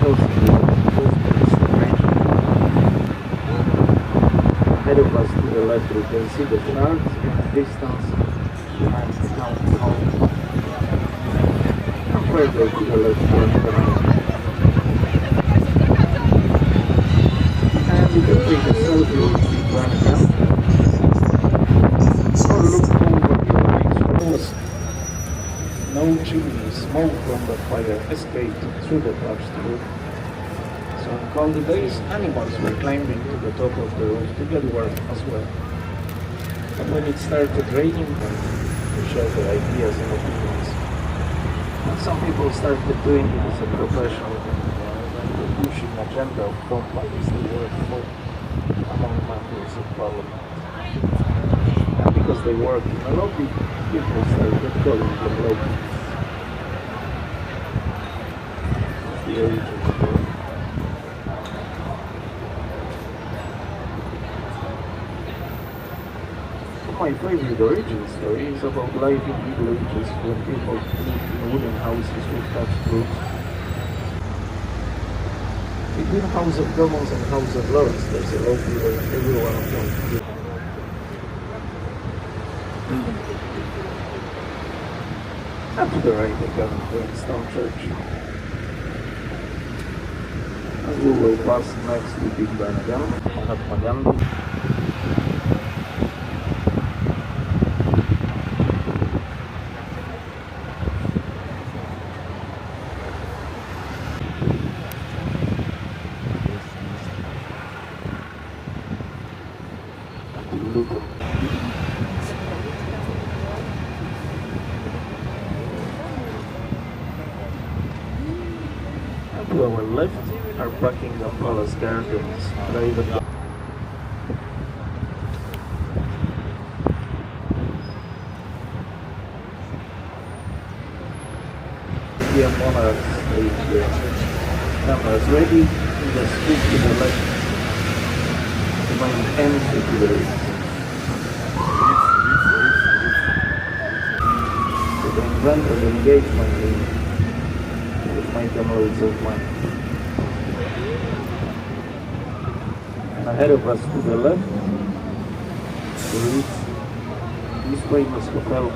close to the destination. Ahead of us to the left we can see the church in the distance behind the town hall. And further to the left turn around. And you can take a selfie with the Branagh. Or look over the lights. No chimney, smoke from the fire escaped through the thatched roof. So on cold days, animals were climbing to the top of the roof to get warm as well. But when it started raining, to share their ideas and opinions. And some people started doing it as a profession, the pushing agenda of companies they work for among members of parliament. And because they work in a lobby, people started calling them lobbyists. The origin story. My favorite origin story is about life in Middle Ages when people lived in wooden houses with thatched roofs. Between House of Commons and House of Lords, there's a lobby where everyone can live. And to the right again, the Stone Church. And we will pass next to Big Ben again, Mahatma Gandhi. To our left are Buckingham Palace Gardens, private. Indian monarchs stay here. Cameras ready in the street to the left. The main entry to the right. So the inventor the engagement ring. Make them loads of money. And ahead of us to the left, the Ritz, this famous hotel,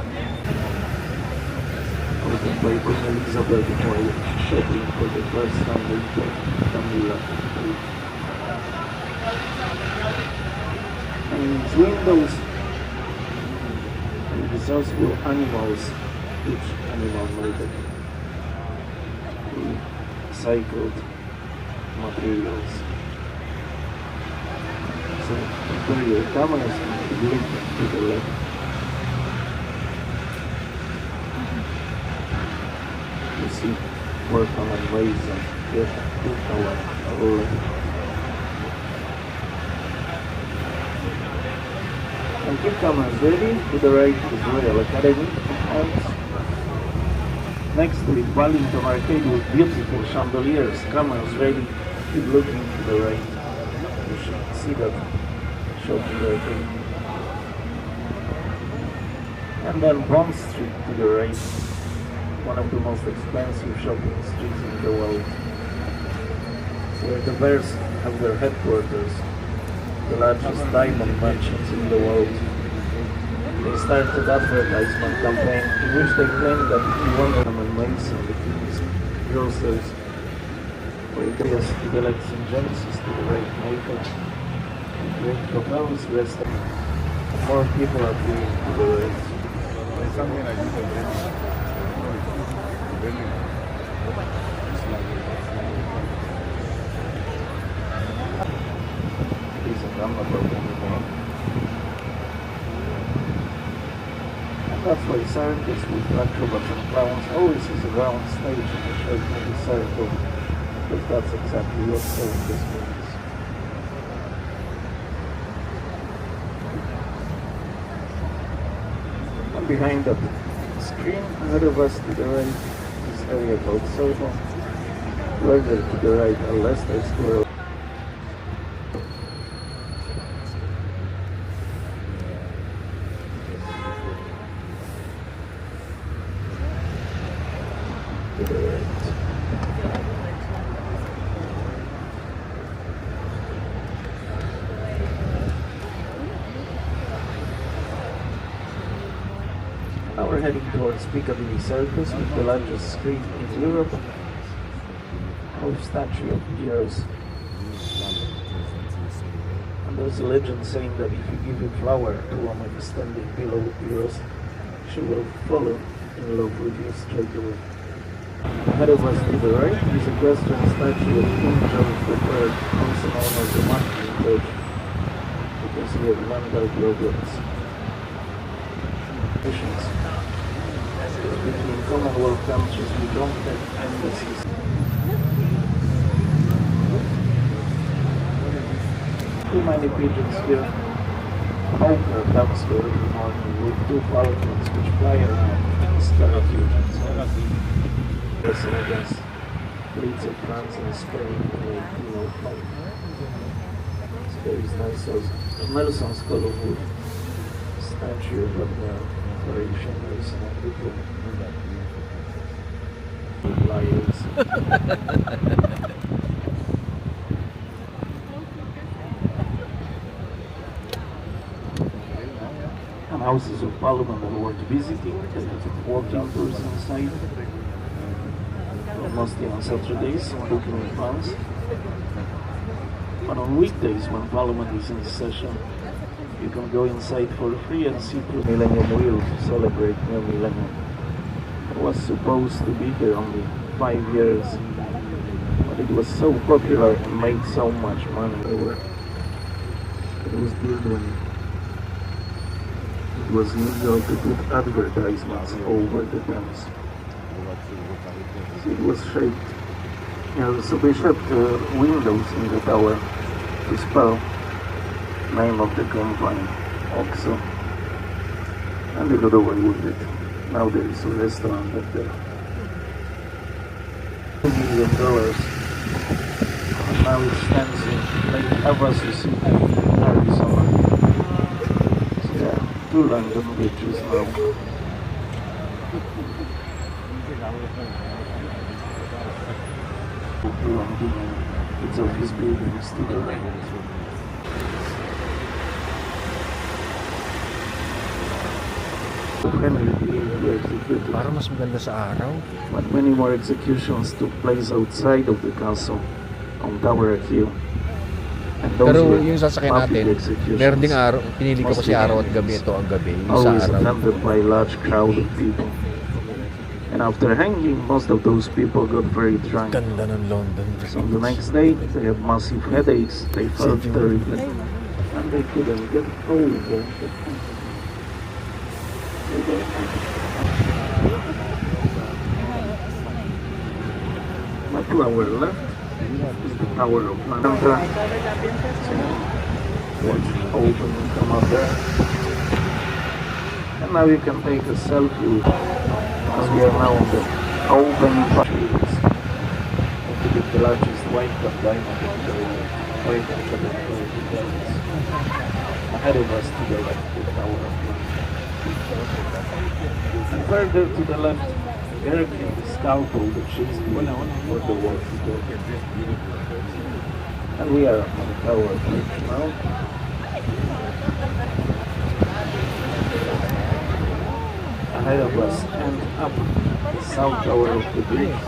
opened by Queen Elizabeth while shopping for the first time with Camilla. And in its windows, it is also animals, each animal made of recycled materials. So where your cameras can link to the left. You see work on a ways and get our and keep cameras ready. To the right is Royal Academy and next to it, Wellington Arcade with beautiful chandeliers, cameras ready, keep looking to the right. You should see that shopping arcade. And then Bond Street to the right, one of the most expensive shopping streets in the world, where the Bears have their headquarters, the largest diamond merchants in the world. They started advertisement campaign in which they claimed that if you want them and Mason, the king's grocers, for areas to the left St. James's, to the right Michael, great hotels, restaurants. More people are going to the right. There's something like this Please, I'm not about anymore. That's why circus with acrobats and clowns always is a round stage in the shape of a circle, because that's exactly what circus means. And behind that screen, ahead of us to the right, this area called Soho. Further to the right, are Leicester Square. To the right. we're heading towards Piccadilly Circus with the largest screen in Europe. Our statue of Eros. And there's a legend saying that if you give a flower to a woman standing below Eros, she will fall in love with you straight away. Ahead of us to the right is a Western statue of King George III, also known as the Martin Church. You can see a landmark logos. Missions. Between Commonwealth countries, we don't have embassies. Too many pigeons here. Hawker comes here every morning with 2 falcons which fly around and stare at pigeons. Wrestle against fleets of France and Spain in a penal fight. So there is nice Nelson Skull of Wood statue of Admiral Horatio Nelson and the lions. And houses of Parliament are worth visiting. They have 14 tours inside. Mostly on Saturdays, booking in advance. But on weekdays, when Parliament is in session, you can go inside for free and see through Millennium Wheel to celebrate New Millennium. It was supposed to be here only 5 years, but it was so popular and made so much money. It was built when it was legal to put advertisements over the Thames. It was shaped. So they shaped windows in the tower to spell name of the company, Oxo. And they got away with it. Now there is a restaurant up there. $2 million. And now it stands in Lake Havasu City, Arizona. So yeah, 2 London bridges now. It's office buildings to the right. Para mas maganda sa araw. But many more executions took place outside of the castle on Tower Hill. And those Pero were yung sasakyan public natin, executions, meron ding araw, pinili ko kasi araw at gabi. Ito ang gabi, yung sa always araw. attended by a large crowd of people. And after hanging, most of those people got very drunk. Ganda ng London. So the next day, they had massive headaches, they felt terrible, and they couldn't get over the But to our left is the Tower of London. Watch open and come up there. And now you can take a selfie as we are now on the open patches. To get the largest white cap diamond in the world. White cap diamond. Ahead of us to the left, the Tower of London. And further to the left, Gherkin, the scalpel that she's doing for the war to go. And we are on the Tower Bridge now. Ahead of us and up the south tower of the bridge.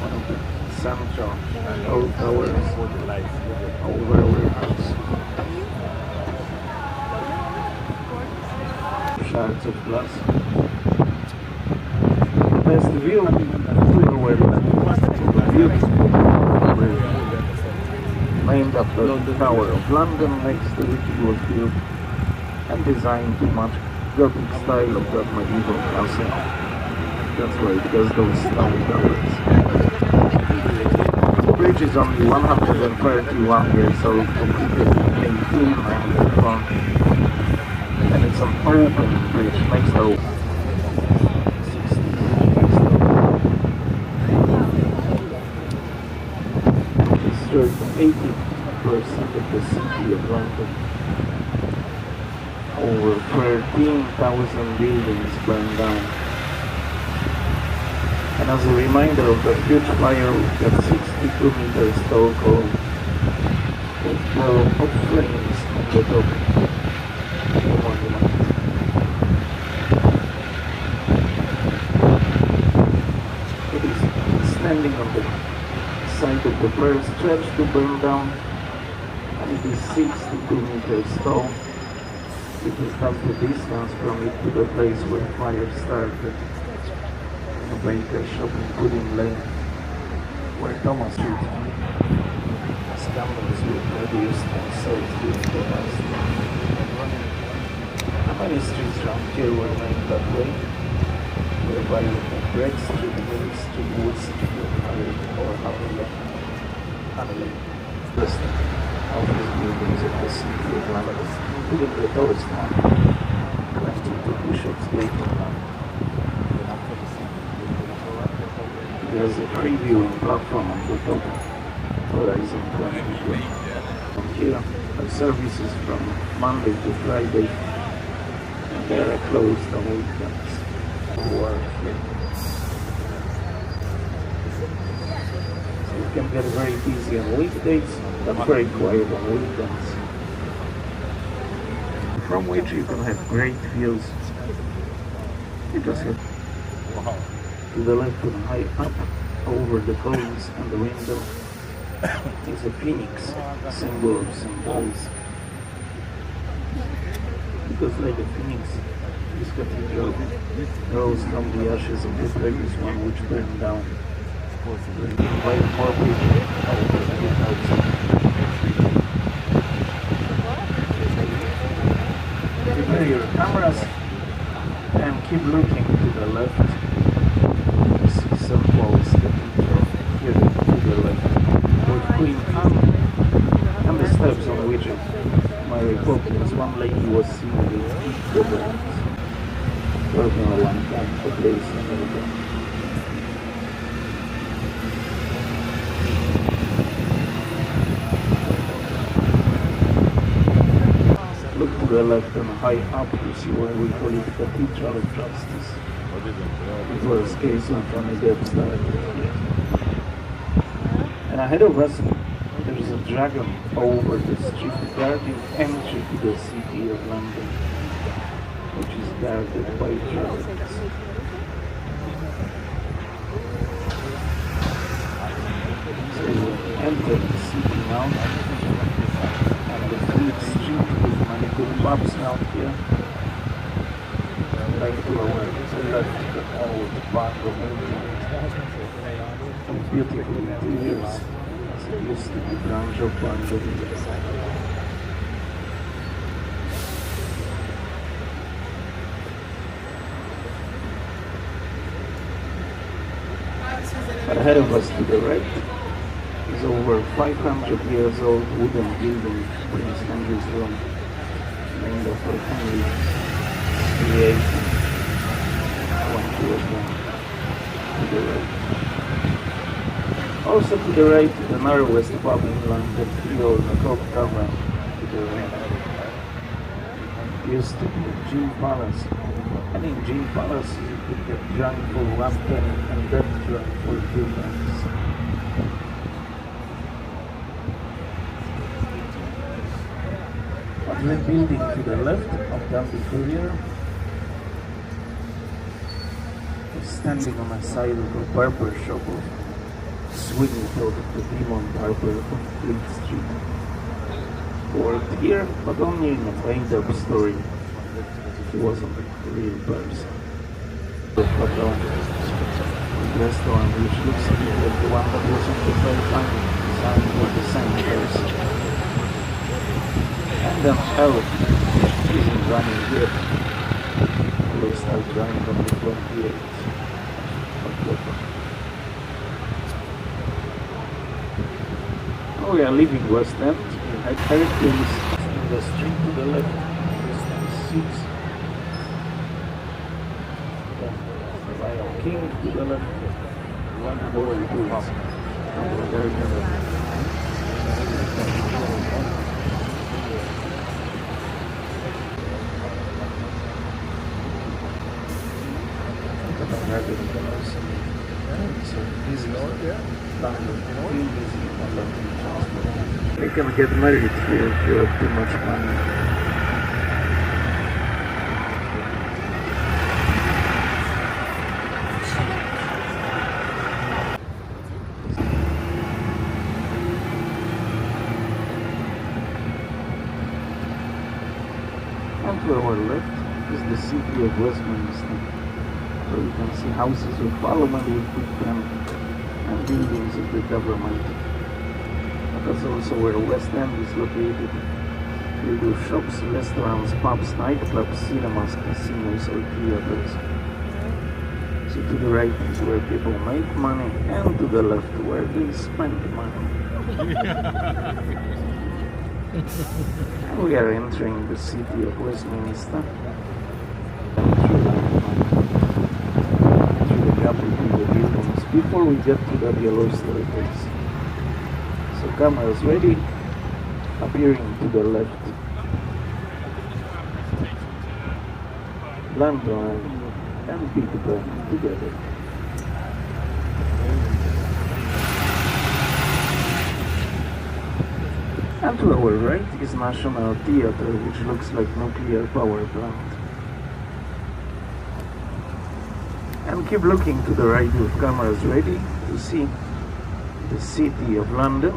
One of the central old towers over our house. Shards of glass. Best view everywhere. Beautiful bridge. Named after the Tower of London, next to which it was built and designed to match Gothic style of that medieval castle. That's why it has those stone towers. The bridge is only 131 years old, completed in 1894. And it's an open bridge, next to it serves 80% of the city of London. Over 13,000 buildings burned down. And as a reminder of the huge fire that 62 meters tall called the Pearl of Flames on the top of the monument. standing on the side of the first church to burn down, and it is 62 meters tall. It is half the distance from it to the place where fire started, a baker shop in Pudding Lane, where Thomas Street scandals were produced and sold during the past. Many streets around here were named that way, whereby Bread Street, Mill Street, Wood Street, or Hanley. List of these buildings of the city of London, including the tallest one, 22 Bishop's Gate. There's a previewing platform on the top, Horizon 22. From here are services from Monday to Friday, and they are closed on weekends. So you can get very busy on weekdays, but very quiet on weekends. From which you can have great views. You just have to the left and high up over the columns and the window is a phoenix, symbol of St. Paul's. Because like the phoenix, this cathedral rose from the ashes of the previous one which burned down. Invite more people over to get outside. Prepare your cameras and keep looking to the left. You see St. Paul's Cathedral here to the left, with Queen Anne and the steps on which Mary Poppins, one lady was seen with the burns. Formula One camp for place in America. Look to the left and high up to see why we call it Cathedral of Justice. It was case of Johnny Depp started here. And ahead of us there is a dragon over the street guarding entry to the city of London, which is guarded by dragons. So we enter the city now, and the Fleet Street with many good pubs out here. Like to our left, the old Bank of England, and beautiful interiors, as it used to be branch of Bank of England. Ahead of us to the right is over 500 years old wooden building, Prince Henry's room, named after Henry VIII, when he was born. To the right. Also to the right, the narrowest pub in London, the old Cock Tavern, to the right. Used to be Gin Palace, and in Gin Palace you could get drunk for 1 penny and dead drunk for 2 pennies. On the building to the left of Danby Courier is standing on the side of a barber shop of swinging out of the demon barber on Fleet Street. Worked here, but only in a paint-up story. He wasn't a real person. The restaurant which looks a bit like the one that was on the Titanic, designed for the same person. And then Elf isn't running yet. Will start running on the 28th. We are leaving West End. We had Hercules in the street to the left. West End 6. Then Lion King to the left. One more to You can get married here if you have too much money. to our left is the city of Westminster, where you can see houses of Parliament with Big Ben and buildings of the government. But that's also where West End is located, filled with shops, restaurants, pubs, nightclubs, cinemas, casinos, or theaters. So to the right is where people make money, and to the left where they spend money. And we are entering the city of Westminster. Through the gap between the buildings before we get to that yellow staircase. So cameras ready, appearing to the left. London and Big Ben together. And to our right is National Theatre, which looks like nuclear power plant. And keep looking to the right with cameras ready to see the city of London,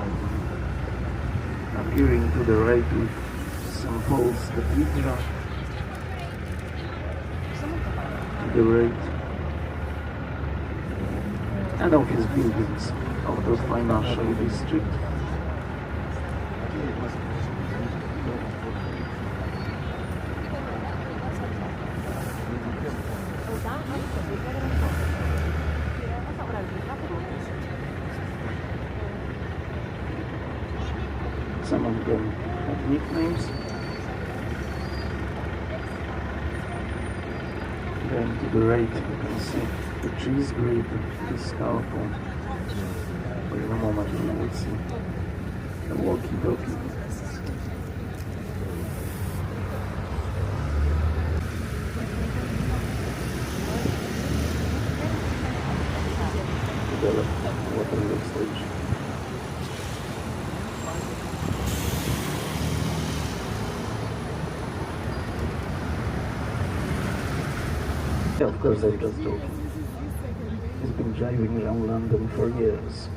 appearing to the right with St. Paul's Cathedral, to the right, and office buildings of the financial district. Some of them have nicknames. Then to the right you can see the cheese grape, the scalpel. But in a moment we will see the walkie-talkie. To the left, Waterloo Station. Yeah, of course, I'm just joking. He's been driving around London for years.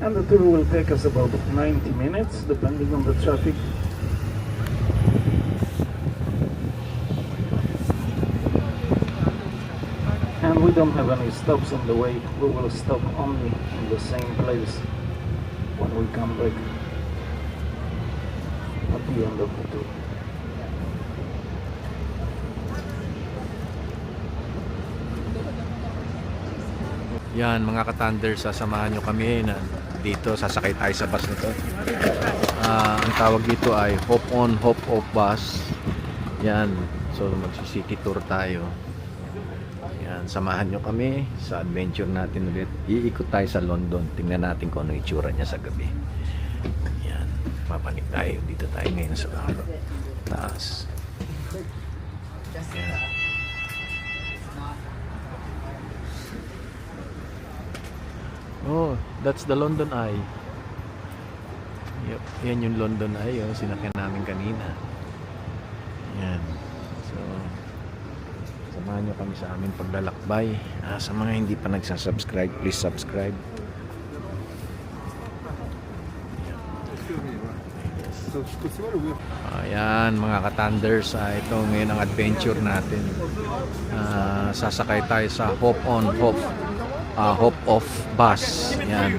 And the tour will take us about 90 minutes, depending on the traffic. And we don't have any stops on the way. We will stop only in the same place when we come back at the end of the tour. Yan mga ka-Thunders, sasamahan nyo kami na dito, sasakay tayo sa bus nito. Ang tawag dito ay Hop On, Hop Off Bus. Yan, so magsi-city tour tayo. Yan, samahan nyo kami sa adventure natin ulit. Iikot tayo sa London, tingnan natin kung ano itsura niya sa gabi. Yan, papanik tayo, dito tayo ngayon sa taas. Yan. Oh, that's the London Eye. Yep, yan yung London Eye, oh, sinakyan namin kanina. Yan. So, samahan nyo kami sa aming paglalakbay. Sa mga hindi pa nagsasubscribe, please subscribe. Ayan mga ka-Thunders, ito ngayon ang adventure natin. Sasakay tayo sa Hop On, Hop Off Bus. Yan.